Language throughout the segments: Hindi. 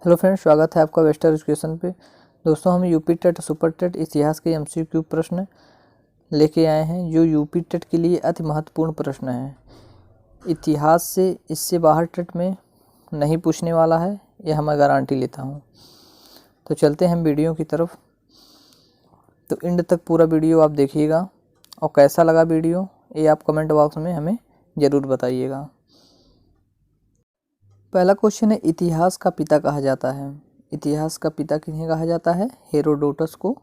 हेलो फ्रेंड्स, स्वागत है आपका वेस्टर एजुकेशन पे। दोस्तों, हम यूपी टेट सुपर टेट इतिहास के एमसीक्यू प्रश्न लेके आए हैं जो यूपी टेट के लिए अति महत्वपूर्ण प्रश्न है। इतिहास से इससे बाहर टेट में नहीं पूछने वाला है, यह मैं गारंटी लेता हूँ। तो चलते हैं हम वीडियो की तरफ। तो एंड तक पूरा वीडियो आप देखिएगा और कैसा लगा वीडियो ये आप कमेंट बॉक्स में हमें ज़रूर बताइएगा। पहला क्वेश्चन है, इतिहास का पिता कहा जाता है। इतिहास का पिता किन्हें कहा जाता है? हेरोडोटस को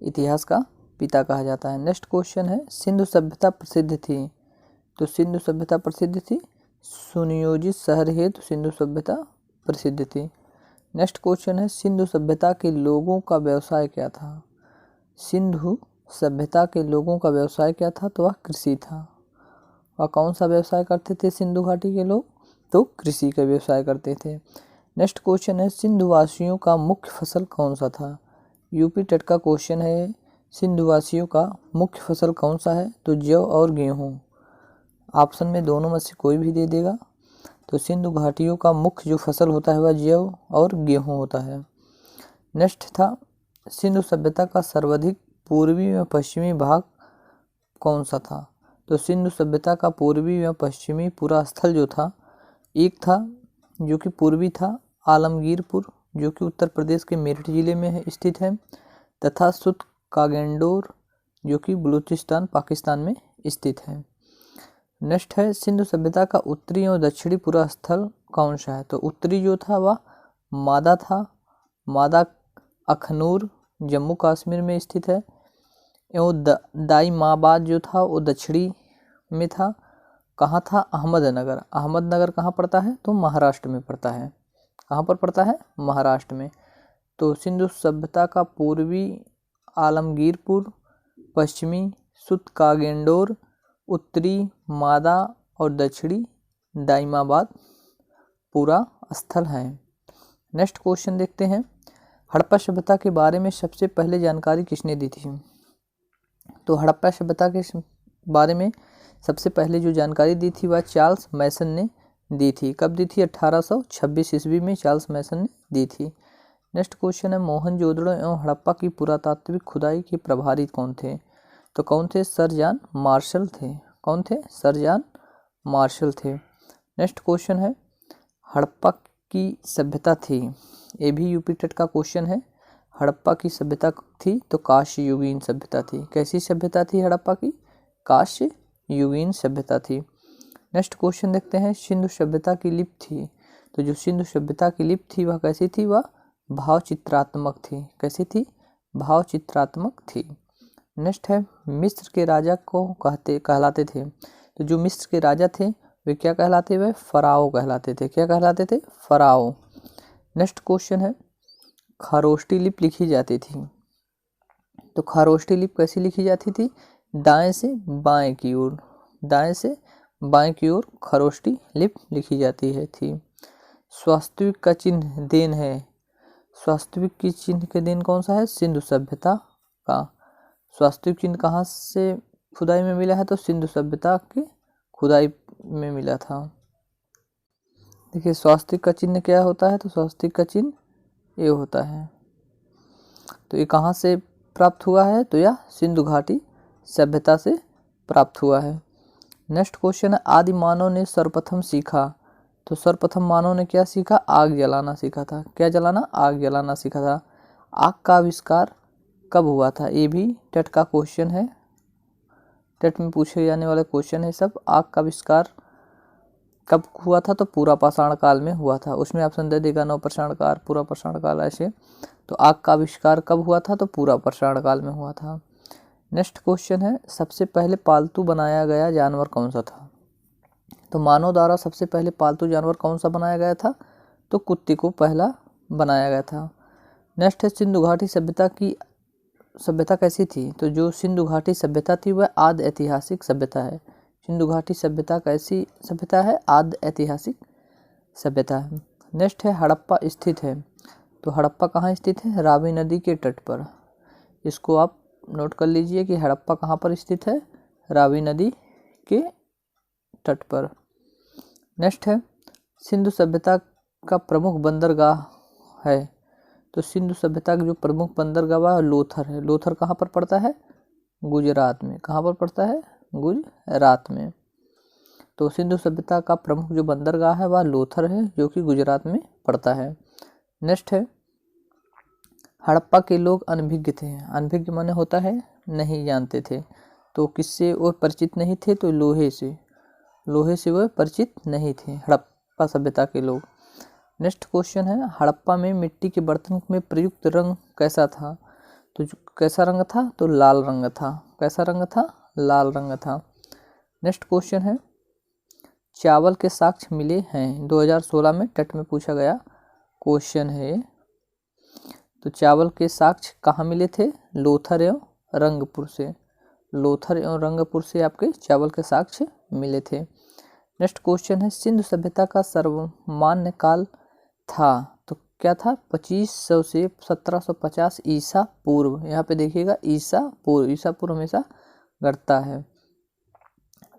इतिहास का पिता कहा जाता है। नेक्स्ट क्वेश्चन है, सिंधु सभ्यता प्रसिद्ध थी। तो सिंधु सभ्यता प्रसिद्ध थी, सुनियोजित शहर हेतु सिंधु सभ्यता प्रसिद्ध थी। नेक्स्ट क्वेश्चन है, सिंधु सभ्यता के लोगों का व्यवसाय क्या था? सिंधु सभ्यता के लोगों का व्यवसाय क्या था? तो वह कृषि था। और कौन सा व्यवसाय करते थे सिंधु घाटी के लोग? तो कृषि का व्यवसाय करते थे। नेक्स्ट क्वेश्चन है, सिंधुवासियों का मुख्य फसल कौन सा था? यूपी टेट का क्वेश्चन है, सिंधुवासियों का मुख्य फसल कौन सा है? तो जौ और गेहूँ। ऑप्शन में दोनों में से कोई भी दे देगा। तो सिंधु घाटियों का मुख्य जो फसल होता है वह जौ और गेहूँ होता है। नेक्स्ट था, सिंधु सभ्यता का सर्वाधिक पूर्वी व पश्चिमी भाग कौन सा था? तो सिंधु सभ्यता का पूर्वी व पश्चिमी पूरा स्थल जो था, एक था जो कि पूर्वी था आलमगीरपुर, जो कि उत्तर प्रदेश के मेरठ जिले में स्थित है, तथा सुत कागेंडोर जो कि बलूचिस्तान पाकिस्तान में स्थित है। नेक्स्ट है, सिंधु सभ्यता का उत्तरी और दक्षिणी पूरा स्थल कौन सा है? तो उत्तरी जो था वह मादा था। मादा अखनूर जम्मू कश्मीर में स्थित है। एवं दाईमाबाद जो था वो दक्षिणी में था। कहाँ था? अहमदनगर। अहमदनगर कहाँ पड़ता है? तो महाराष्ट्र में पड़ता है। कहाँ पर पड़ता है? महाराष्ट्र में। तो सिंधु सभ्यता का पूर्वी आलमगीरपुर, पश्चिमी सुतकागेंडोर, उत्तरी मादा और दक्षिणी दाइमाबाद पूरा स्थल है। नेक्स्ट क्वेश्चन देखते हैं, हड़प्पा सभ्यता के बारे में सबसे पहले जानकारी किसने दी थी? तो हड़प्पा सभ्यता के बारे में सबसे पहले जो जानकारी दी थी वह चार्ल्स मैसन ने दी थी। कब दी थी? 1826 ईस्वी में चार्ल्स मैसन ने दी थी। नेक्स्ट क्वेश्चन है, मोहनजोदड़ो एवं हड़प्पा की पुरातात्विक खुदाई के प्रभारी कौन थे? तो कौन थे? सर जॉन मार्शल थे। कौन थे? सर जॉन मार्शल थे। नेक्स्ट क्वेश्चन है, हड़प्पा की सभ्यता थी, ये भी यूपी टेट का क्वेश्चन है। हड़प्पा की सभ्यता थी तो कांस्य युगीन सभ्यता थी। कैसी सभ्यता थी हड़प्पा की? कांस्य युगीन सभ्यता थी। नेक्स्ट क्वेश्चन देखते हैं, सिंधु सभ्यता की लिपि थी। तो जो सिंधु सभ्यता की लिपि थी वह कैसी थी? वह भाव चित्रात्मक थी। कैसी थी? भाव चित्रात्मक थी। नेक्स्ट है, मिस्र के राजा को कहलाते थे। तो जो मिस्र के राजा थे वे क्या कहलाते? वे फराओ कहलाते थे। क्या कहलाते थे? फराओ। नेक्स्ट क्वेश्चन है, खरोष्टी लिपि लिखी जाती थी। तो खरोष्टी लिपि कैसी लिखी जाती थी? दाएं से बाएं की ओर, दाएं से बाएं की ओर खरोष्टी लिपि लिखी जाती है थी। स्वास्तिक का चिन्ह देन है। स्वास्तिक की चिन्ह के देन कौन सा है? सिंधु सभ्यता का। स्वास्तिक चिन्ह कहाँ से खुदाई में मिला है? तो सिंधु सभ्यता के खुदाई में मिला था। देखिए, स्वास्तिक का चिन्ह क्या होता है? तो स्वास्तिक का चिन्ह ये होता है। तो ये कहाँ से प्राप्त हुआ है? तो यह सिंधु घाटी सभ्यता से प्राप्त हुआ है। नेक्स्ट क्वेश्चन है, आदि मानव ने सर्वप्रथम सीखा। तो सर्वप्रथम मानव ने क्या सीखा? आग जलाना सीखा था। क्या जलाना? आग जलाना सीखा था। आग का आविष्कार कब हुआ था? ये भी टेट का क्वेश्चन है, टेट में पूछे जाने वाले क्वेश्चन है सब। आग का आविष्कार कब हुआ था? तो पूरा पाषाण काल में हुआ था। उसमें ऑप्शन दे देगा नवपाषाण काल, पूरा पाषाण काल, ऐसे। तो आग का आविष्कार कब हुआ था? तो पूरा पाषाण काल में हुआ था। नेक्स्ट क्वेश्चन है, सबसे पहले पालतू बनाया गया जानवर कौन सा था? तो मानव द्वारा सबसे पहले पालतू जानवर कौन सा बनाया गया था? तो कुत्ते को पहला बनाया गया था। नेक्स्ट है, सिंधु घाटी सभ्यता कैसी थी? तो जो सिंधु घाटी सभ्यता थी वह आदि ऐतिहासिक सभ्यता है। सिंधु घाटी सभ्यता कैसी सभ्यता है? आदि ऐतिहासिक सभ्यता है। नेक्स्ट है, हड़प्पा स्थित है। तो हड़प्पा कहाँ स्थित है? रावी नदी के तट पर। इसको आप नोट कर लीजिए कि हड़प्पा कहाँ पर स्थित है? रावी नदी के तट पर। नेक्स्ट है, सिंधु सभ्यता का प्रमुख बंदरगाह है। तो सिंधु सभ्यता की जो प्रमुख बंदरगाह लोथर है। लोथर कहाँ पर पड़ता है? गुजरात में। कहाँ पर पड़ता है? गुजरात में। तो सिंधु सभ्यता का प्रमुख जो बंदरगाह है वह लोथर है, जो कि गुजरात में पड़ता है। नेक्स्ट है, हड़प्पा के लोग अनभिज्ञ थे। अनभिज्ञ माने होता है नहीं जानते थे। तो किससे वो परिचित नहीं थे? तो लोहे से। लोहे से वह परिचित नहीं थे हड़प्पा सभ्यता के लोग। नेक्स्ट क्वेश्चन है, हड़प्पा में मिट्टी के बर्तन में प्रयुक्त रंग कैसा था? तो कैसा रंग था? तो लाल रंग था। कैसा रंग था? लाल रंग था। नेक्स्ट क्वेश्चन है, चावल के साक्ष्य मिले हैं। 2016 में टेट में पूछा गया क्वेश्चन है। तो चावल के साक्ष्य कहाँ मिले थे? लोथर एवं रंगपुर से। लोथर एवं रंगपुर से आपके चावल के साक्ष्य मिले थे। नेक्स्ट क्वेश्चन है, सिंधु सभ्यता का सर्वमान्य काल था। तो क्या था? 2500 से 1750 ईसा पूर्व। यहाँ पे देखिएगा ईसा पूर्व। ईसा पूर्व हमेशा घटता है।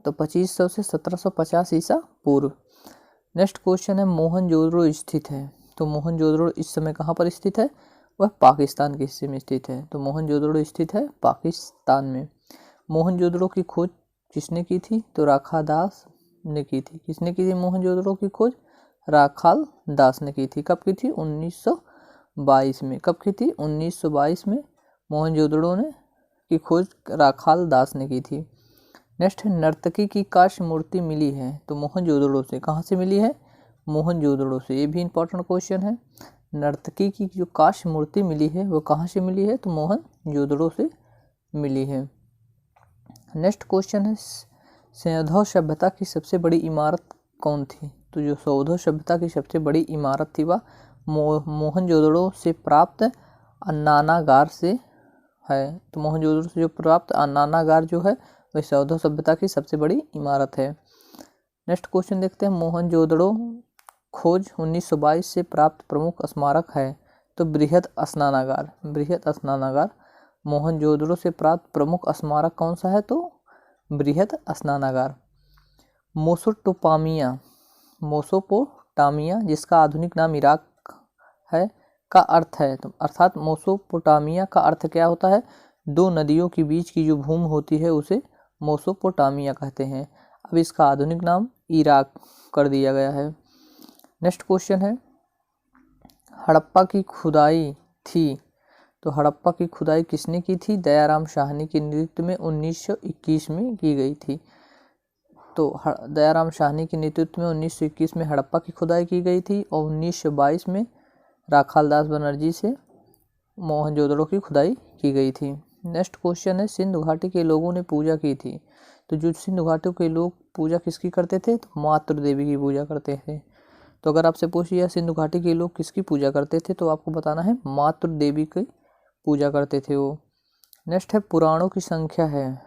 तो 2500 से 1750 ईसा पूर्व। नेक्स्ट क्वेश्चन है, मोहनजोदड़ो स्थित है। तो मोहनजोदड़ो इस समय कहाँ पर स्थित है? वह पाकिस्तान के हिस्से में स्थित है। तो मोहनजोदड़ो स्थित है पाकिस्तान में। मोहनजोदड़ो की खोज किसने की थी? तो राखाल दास ने की थी। किसने की थी मोहनजोदड़ो की खोज? राखाल दास ने की थी। कब की थी? 1922 में। कब की थी? 1922 में मोहनजोदड़ो ने की खोज राखाल दास ने की थी। नेक्स्ट है, नर्तकी की काष्य मूर्ति मिली है। तो मोहनजोदड़ो से। कहाँ से मिली है? मोहनजोदड़ो से। ये भी इंपॉर्टेंट क्वेश्चन है। नर्तकी की जो काष्य मूर्ति मिली है वो कहाँ से मिली है? तो मोहनजोदड़ो से मिली है। नेक्स्ट क्वेश्चन है, सौध सभ्यता की सबसे बड़ी इमारत कौन थी? तो जो सौध सभ्यता की सबसे बड़ी इमारत थी वह मोहनजोदड़ो से प्राप्त अन्नानागार से है। तो मोहनजोदड़ो से जो प्राप्त अन्नानागार जो है वह सौध सभ्यता की सबसे बड़ी इमारत है। नेक्स्ट क्वेश्चन देखते हैं, मोहनजोदड़ो खोज 1922 से प्राप्त प्रमुख स्मारक है। तो बृहद स्नानागार। बृहद स्नानागार मोहनजोदड़ो से प्राप्त प्रमुख स्मारक कौन सा है? तो बृहद स्नानागार। मोसोपोटामिया। मोसोपोटामिया जिसका आधुनिक नाम इराक है का अर्थ है। तो अर्थात मोसोपोटामिया का अर्थ क्या होता है? दो नदियों के बीच की जो भूमि होती है उसे मोसोपोटामिया कहते हैं। अब इसका आधुनिक नाम इराक कर दिया गया है। नेक्स्ट क्वेश्चन है, हड़प्पा की खुदाई थी। तो हड़प्पा की खुदाई किसने की थी? दयाराम साहनी के नेतृत्व में 1921 में की गई थी। तो दयाराम साहनी के नेतृत्व में 1921 में हड़प्पा की खुदाई की गई थी और 1922 में राखाल दास बनर्जी से मोहनजोदड़ो की खुदाई की गई थी। नेक्स्ट क्वेश्चन है, सिंधु घाटी के लोगों ने पूजा की थी। तो जो सिंधु घाटी के लोग पूजा किसकी करते थे? तो मातृ देवी की पूजा करते थे। तो अगर आपसे पूछ लिया सिंधु घाटी के लोग किसकी पूजा करते थे तो आपको बताना है मातृ देवी की पूजा करते थे वो। नेक्स्ट है, पुराणों की संख्या है।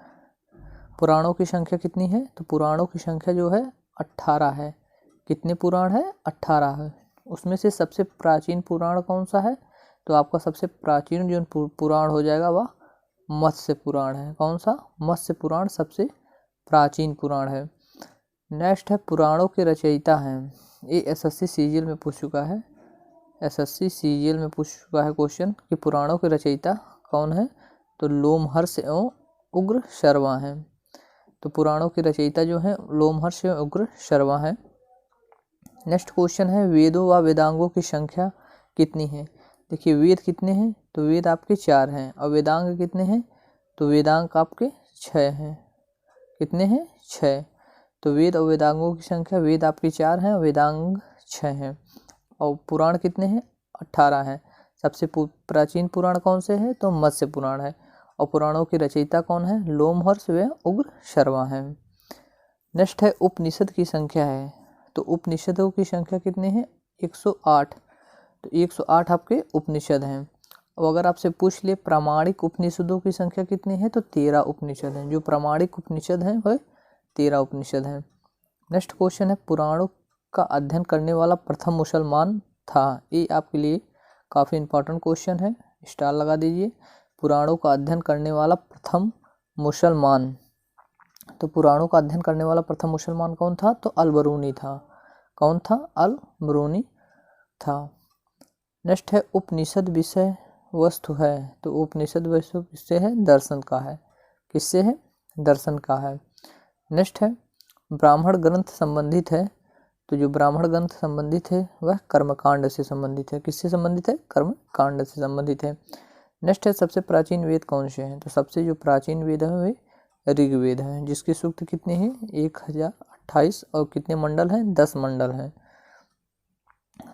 पुराणों की संख्या कितनी है? तो पुराणों की संख्या जो है 18 है। कितने पुराण है? 18 है। उसमें से सबसे प्राचीन पुराण कौन सा है? तो आपका सबसे प्राचीन जो पुराण हो जाएगा वह मत्स्य पुराण है। कौन सा? मत्स्य पुराण सबसे प्राचीन पुराण है। नेक्स्ट है, पुराणों के रचयिता हैं। ये एसएससी सीजीएल में पूछ चुका है। एसएससी सीजीएल में पूछ चुका है क्वेश्चन कि पुराणों के रचयिता कौन है? तो लोमहर्ष एवं उग्र शर्मा हैं। तो पुराणों के रचयिता जो हैं लोमहर्ष एवं उग्र शर्मा हैं। नेक्स्ट क्वेश्चन है, वेदों व वेदांगों की संख्या कितनी है? देखिए वेद कितने हैं? तो वेद आपके 4 हैं और वेदांग कितने हैं? तो वेदांग आपके 6 हैं। कितने हैं? 6। तो वेद और वेदांगों की संख्या, वेद आपके 4 हैं, वेदांग 6 हैं। और पुराण कितने हैं? 18 हैं। सबसे प्राचीन पुराण कौन से है? तो मत्स्य पुराण है। और पुराणों के रचयिता कौन है? लोमहर्ष व उग्र शर्मा है। नेक्स्ट है, उपनिषद की संख्या है। तो उपनिषदों की संख्या कितने हैं? 108। तो 108 आपके उपनिषद हैं। और अगर आपसे पूछ ले प्रामाणिक उपनिषदों की संख्या कितनी है? तो 13 उपनिषद हैं। जो प्रामाणिक उपनिषद हैं वह 13 उपनिषद हैं। नेक्स्ट क्वेश्चन है, पुराणों का अध्ययन करने वाला प्रथम मुसलमान था। ये आपके लिए काफ़ी इंपॉर्टेंट क्वेश्चन है, स्टार लगा दीजिए। पुराणों का अध्ययन करने वाला प्रथम मुसलमान। तो पुराणों का अध्ययन करने वाला प्रथम मुसलमान कौन था? तो अल-बरूनी था। कौन था? अल-बरूनी था। नेक्स्ट है उपनिषद विषय वस्तु है, तो उपनिषद वस्तु किससे है, दर्शन का है, किससे है, दर्शन का है। नेक्स्ट है ब्राह्मण ग्रंथ संबंधित है, तो जो ब्राह्मण ग्रंथ संबंधित है वह कर्मकांड से संबंधित है, किससे संबंधित है, कर्मकांड से संबंधित है। नेक्स्ट है सबसे प्राचीन वेद कौन से हैं, तो सबसे जो प्राचीन वेद है वे ऋग्वेद है, जिसके सूक्त कितने हैं, 1028 और कितने मंडल हैं, 10 मंडल हैं।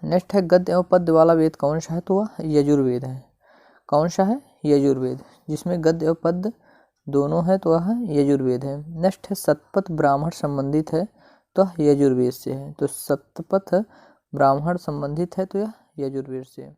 नेक्स्ट है गद्य एवं पद्य वाला वेद कौन सा है, तो वह यजुर्वेद है, कौन सा है, यजुर्वेद, जिसमें गद्य एवं पद्य दोनों है तो वह यजुर्वेद है। नेक्स्ट है शतपथ ब्राह्मण संबंधित है, तो यजुर्वेद से है, तो शतपथ ब्राह्मण संबंधित है तो यह यजुर्वेद से है।